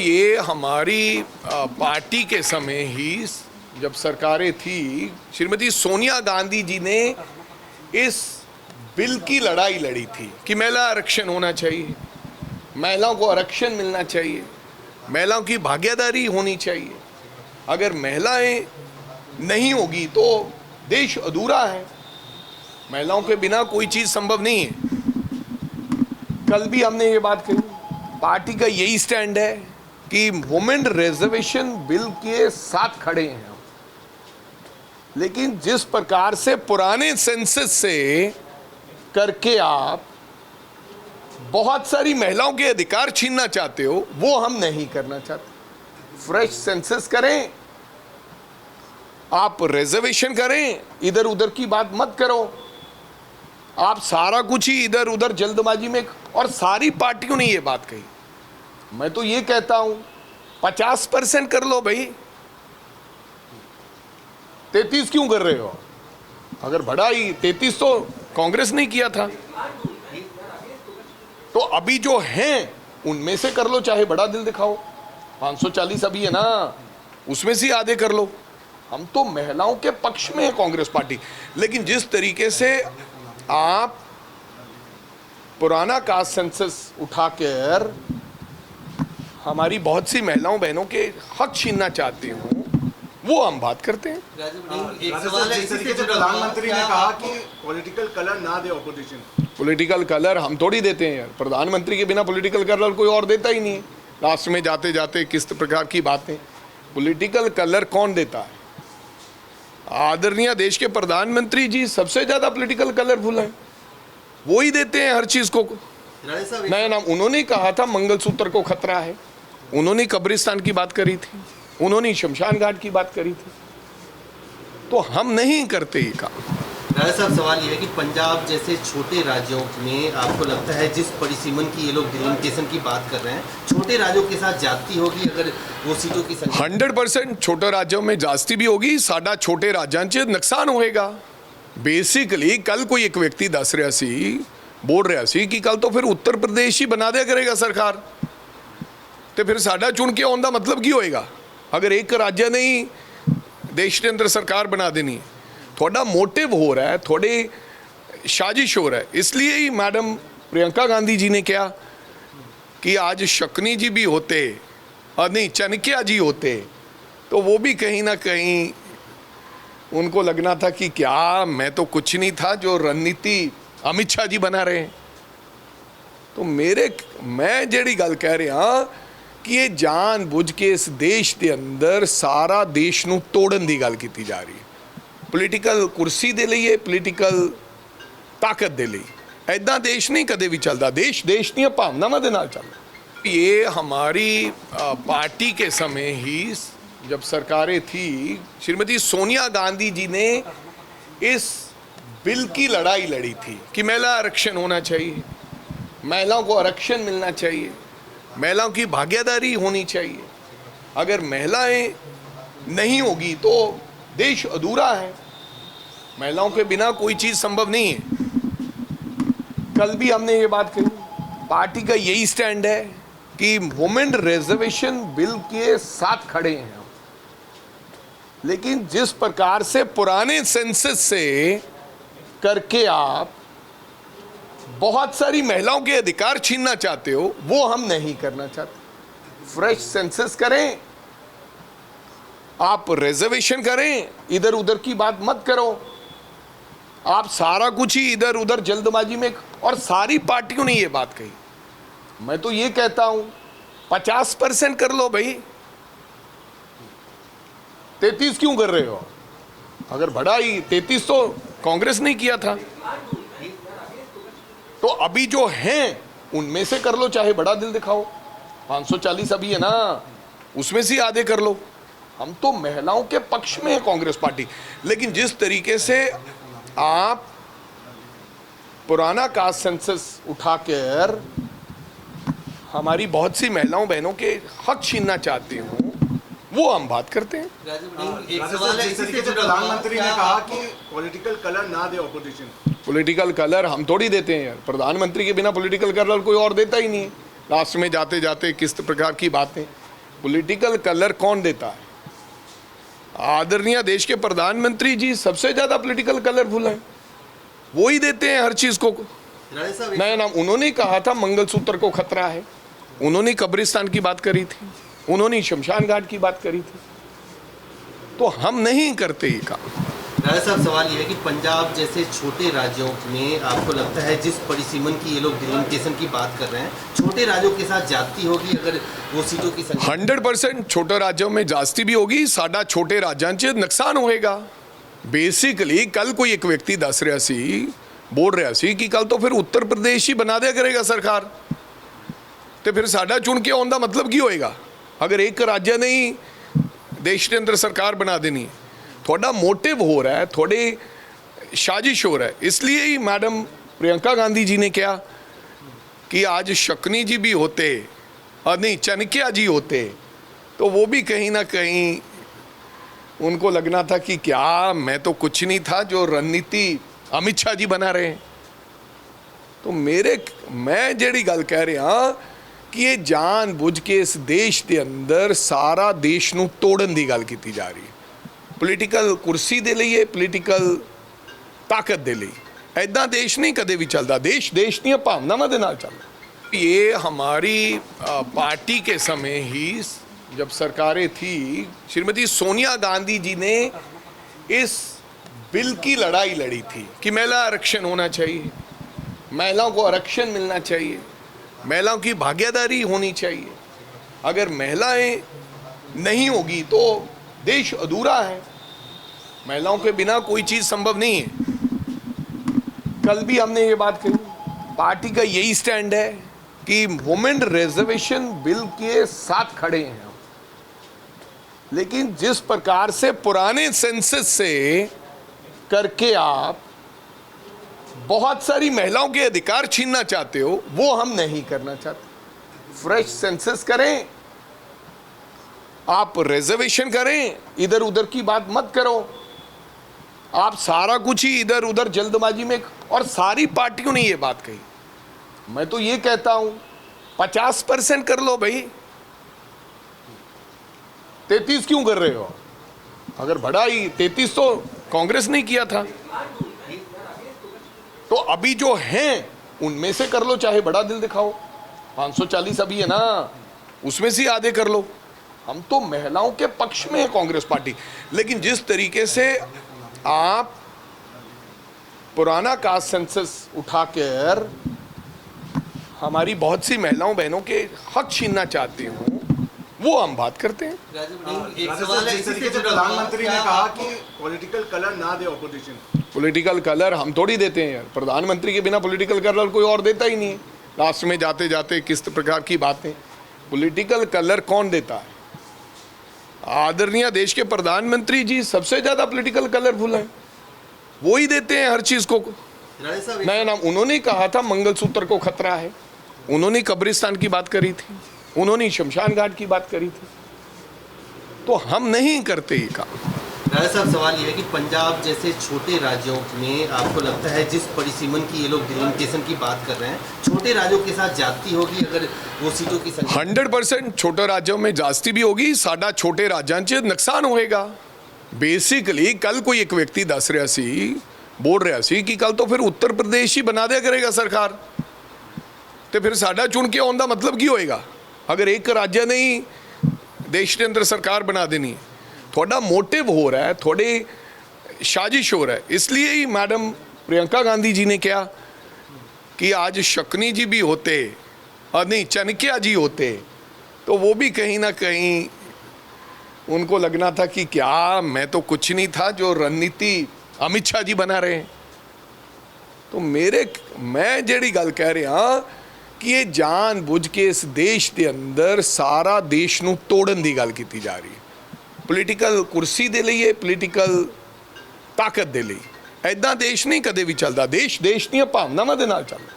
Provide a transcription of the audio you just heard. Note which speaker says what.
Speaker 1: ये हमारी पार्टी के समय ही जब सरकारें थी, श्रीमती सोनिया गांधी जी ने इस बिल की लड़ाई लड़ी थी कि महिला आरक्षण होना चाहिए, महिलाओं को आरक्षण मिलना चाहिए, महिलाओं की भागीदारी होनी चाहिए। अगर महिलाएं नहीं होगी तो देश अधूरा है। महिलाओं के बिना कोई चीज़ संभव नहीं है। कल भी हमने ये बात कही, पार्टी का यही स्टैंड है कि वुमेन रिजर्वेशन बिल के साथ खड़े हैं हम। लेकिन जिस प्रकार से पुराने सेंसस से करके आप बहुत सारी महिलाओं के अधिकार छीनना चाहते हो, वो हम नहीं करना चाहते। फ्रेश सेंसस करें, आप रिजर्वेशन करें, इधर उधर की बात मत करो। आप सारा कुछ ही इधर उधर जल्दबाजी में, और सारी पार्टियों ने ये बात कही। मैं तो ये कहता हूं 50% कर लो भाई, 33 क्यों कर रहे हो? अगर बढ़ाई 33 तो कांग्रेस ने किया था, तो अभी जो हैं उनमें से कर लो, चाहे बड़ा दिल दिखाओ। 540 अभी है ना, उसमें से आधे कर लो। हम तो महिलाओं के पक्ष में है कांग्रेस पार्टी। लेकिन जिस तरीके से आप पुराना कास्ट सेंसस उठाकर हमारी बहुत सी महिलाओं बहनों के हक छीनना चाहते हो, वो हम बात करते हैं।
Speaker 2: प्रधानमंत्री ने कहा कि पॉलिटिकल कलर ना दे ऑपोजिशन।
Speaker 1: पॉलिटिकल कलर हम थोड़ी देते हैं यार। प्रधानमंत्री के बिना पॉलिटिकल कलर कोई और देता ही नहीं है। लास्ट में जाते जाते किस प्रकार की बातें, पॉलिटिकल कलर कौन देता है? आदरणीय देश के प्रधानमंत्री जी सबसे ज्यादा पॉलिटिकल कलरफुल हैं, वो ही देते हैं हर चीज को। नया नाम उन्होंने कहा था, मंगलसूत्र को खतरा है। उन्होंने कब्रिस्तान की बात करी थी, उन्होंने शमशान घाट की बात करी थी। तो हम नहीं करते ये काम।
Speaker 3: राजा साहब, सवाल ये है कि पंजाब जैसे छोटे राज्यों में आपको लगता है जिस परिसीमन की ये लोग डिलिमिटेशन की बात कर रहे हैं, छोटे राज्यों के साथ जाती होगी अगर वो सीटों की संख्या?
Speaker 1: 100% छोटे राज्यों में जास्ती भी होगी, साडा छोटे राज्यांचे नुकसान होएगा। बेसिकली कल कोई एक व्यक्ति दस रहा सी, बोल रहा सी कि कल तो फिर उत्तर प्रदेश ही बना दिया करेगा सरकार, तो फिर साडा चुन के आने का मतलब की होएगा? अगर एक राज्य ने ही देश के अंदर सरकार बना देनी, थोड़ा मोटिव हो रहा है, थोड़े साजिश हो रहा है। इसलिए ही मैडम प्रियंका गांधी जी ने कहा कि आज शकुनी जी भी होते और नहीं चाणक्य जी होते, तो वो भी कहीं ना कहीं उनको लगना था कि क्या मैं तो कुछ नहीं था जो रणनीति अमित शाह जी बना रहे हैं। तो मैं जेड़ी गल कह रहा कि ये जानबूझ के इस देश के अंदर सारा देश नूं तोड़न की गल की जा रही है, पोलीटिकल कुर्सी दे लिए, पोलीटिकल ताकत दे लिए। ऐदा देश नहीं कदे भी चलता। देश देश दी भावनावां दे नाल चलदा। ये हमारी पार्टी के समय ही जब सरकारें थी, श्रीमती सोनिया गांधी जी ने इस बिल की लड़ाई लड़ी थी कि महिला आरक्षण होना चाहिए, महिलाओं को आरक्षण मिलना चाहिए, महिलाओं की भागीदारी होनी चाहिए। अगर महिलाएं नहीं होगी तो देश अधूरा है। महिलाओं के बिना कोई चीज़ संभव नहीं है। कल भी हमने ये बात कही, पार्टी का यही स्टैंड है कि वुमेन रिजर्वेशन बिल के साथ खड़े हैं हम। लेकिन जिस प्रकार से पुराने सेंसस से करके आप बहुत सारी महिलाओं के अधिकार छीनना चाहते हो, वो हम नहीं करना चाहते। फ्रेश सेंसस करें, आप रिजर्वेशन करें, इधर उधर की बात मत करो। आप सारा कुछ ही इधर उधर जल्दबाजी में, और सारी पार्टियों ने ये बात कही। मैं तो ये कहता हूं 50% कर लो भाई, 33 क्यों कर रहे हो? अगर बढ़ाई 33 तो कांग्रेस ने किया था, तो अभी जो हैं उनमें से कर लो, चाहे बड़ा दिल दिखाओ। 540 अभी है ना, उसमें से आधे कर लो। हम तो महिलाओं के पक्ष में है कांग्रेस पार्टी। लेकिन जिस तरीके से आप पुराना कास्ट सेंसस उठाकर हमारी बहुत सी महिलाओं बहनों के हक छीनना चाहते हो, वो हम बात करते हैं।
Speaker 2: प्रधानमंत्री ने कहा कि पॉलिटिकल कलर ना दे ऑपोजिशन।
Speaker 1: पॉलिटिकल कलर हम थोड़ी देते हैं यार। प्रधानमंत्री के बिना पॉलिटिकल कलर कोई और देता ही नहीं है। लास्ट में जाते जाते किस प्रकार की बातें, पॉलिटिकल कलर कौन देता है? आदरणीय देश के प्रधानमंत्री जी सबसे ज्यादा पॉलिटिकल कलरफुल हैं, वो ही देते हैं हर चीज को।
Speaker 3: राणे साहब,
Speaker 1: नया नाम उन्होंने कहा था मंगलसूत्र को खतरा है, उन्होंने कब्रिस्तान की बात करी थी, उन्होंने शमशान घाट की बात करी थी, तो हम नहीं करते ये काम।
Speaker 3: राणे साहब, सवाल ये है कि पंजाब जैसे छोटे राज्यों में आपको लगता है जिस परिसीमन की ये लोग डिलिमिटेशन की बात कर रहे हैं, छोटे राज्यों के साथ जाती होगी अगर वो सीटों की संख्या?
Speaker 1: 100% छोटे राज्यों में जास्ती भी होगी, साडा छोटे राज्यां 'ਚ ਨੁਕਸਾਨ ਹੋਏਗਾ। बेसिकली कल कोई एक व्यक्ति दस रहा सी, बोल रहा सी कि कल तो फिर उत्तर प्रदेश ही बना दिया करेगा सरकार, तो फिर साडा चुन के आउण दा मतलब की होएगा? अगर एक राज्य ने ही देश के अंदर सरकार बना देनी है, थोड़ा मोटिव हो रहा है, थोड़े साजिश हो रहा है। इसलिए ही मैडम प्रियंका गांधी जी ने कहा कि आज शकुनी जी भी होते और नहीं चाणक्य जी होते, तो वो भी कहीं ना कहीं उनको लगना था कि क्या मैं तो कुछ नहीं था जो रणनीति अमित शाह जी बना रहे हैं। तो मैं जेड़ी गल कह रहा कि ये जानबूझ के इस देश के अंदर सारा देश नूं तोड़न दी गल की जा रही है, पोलीटिकल कुर्सी दे लिए, पोलीटिकल ताकत दे लिए। ऐदा देश नहीं कदे भी चलता, देश देश दी भावनावां दे नाल चलदा। ये हमारी पार्टी के समय ही जब सरकारें थी, श्रीमती सोनिया गांधी जी ने इस बिल की लड़ाई लड़ी थी कि महिला आरक्षण होना चाहिए, महिलाओं को आरक्षण मिलना चाहिए, महिलाओं की भागीदारी होनी चाहिए। अगर महिलाएं नहीं होगी तो देश अधूरा है, महिलाओं के बिना कोई चीज़ संभव नहीं है। कल भी हमने ये बात कही, पार्टी का यही स्टैंड है कि वुमेन रिजर्वेशन बिल के साथ खड़े हैं, लेकिन जिस प्रकार से पुराने सेंसस से करके आप बहुत सारी महिलाओं के अधिकार छीनना चाहते हो, वो हम नहीं करना चाहते। फ्रेश सेंसस करें, आप रिजर्वेशन करें, इधर उधर की बात मत करो। आप सारा कुछ ही इधर उधर जल्दबाजी में, और सारी पार्टियों ने ये बात कही। मैं तो ये कहता हूं 50% कर लो भाई, 33 क्यों कर रहे हो? अगर बढ़ा ही 33 तो कांग्रेस ने किया था, तो अभी जो हैं उनमें से कर लो, चाहे बड़ा दिल दिखाओ। 540 अभी है ना, उसमें से आधे कर लो। हम तो महिलाओं के पक्ष में है कांग्रेस पार्टी, लेकिन जिस तरीके से आप पुराना कास्ट सेंसस उठाकर हमारी बहुत सी महिलाओं बहनों के हक छीनना चाहते हो, वो हम बात करते हैं।
Speaker 3: एक सवाल है, इसी से जुड़ा हुआ,
Speaker 2: प्रधानमंत्री ने कहा कि पॉलिटिकल कलर ना दे ऑपोजिशन।
Speaker 1: पॉलिटिकल कलर हम थोड़ी देते हैं यार, प्रधानमंत्री के बिना पॉलिटिकल कलर कोई और देता ही नहीं है। लास्ट में जाते जाते किस प्रकार की बातें, पॉलिटिकल कलर कौन देता है? आदरणीय देश के प्रधानमंत्री जी सबसे ज्यादा पॉलिटिकल कलरफुल हैं, वो ही देते हैं हर चीज को।
Speaker 3: राणे साहब,
Speaker 1: नया नाम उन्होंने कहा था मंगलसूत्र को खतरा है, उन्होंने कब्रिस्तान की बात करी थी, उन्होंने शमशान घाट की बात करी थी, तो हम नहीं करते ये काम।
Speaker 3: राणे साहब, सवाल ये है कि पंजाब जैसे छोटे राज्यों में आपको लगता है जिस परिसीमन की ये लोग डिलिमिटेशन की बात कर रहे हैं, छोटे राज्यों के साथ जाती होगी अगर वो सीटों की संख्या?
Speaker 1: 100% छोटे राज्यों में जास्ती भी होगी, साडा छोटे राज्यां 'ਚ ਨੁਕਸਾਨ होएगा। बेसिकली कल कोई एक व्यक्ति दस रहा सी, बोल रहा सी कि कल तो फिर उत्तर प्रदेश ही बना दिया करेगा सरकार, तो फिर साडा चुन के आउण दा मतलब की होएगा? अगर एक राज्य ने ही देश के अंदर सरकार बना देनी है, थोड़ा मोटिव हो रहा है, थोड़े साजिश हो रहा है। इसलिए ही मैडम प्रियंका गांधी जी ने कहा कि आज शकुनी जी भी होते और नहीं चाणक्य जी होते, तो वो भी कहीं ना कहीं उनको लगना था कि क्या मैं तो कुछ नहीं था जो रणनीति अमित शाह जी बना रहे हैं। तो मैं जेड़ी गल कह रहा कि ये जानबूझ के इस देश के अंदर सारा देश नूं तोड़न दी गल की जा रही है, पोलीटिकल कुर्सी दे लिए, पोलीटिकल ताकत दे लिए। ऐदा देश नहीं कदे भी चलता, देश देश दी भावनावां दे नाल चलदा।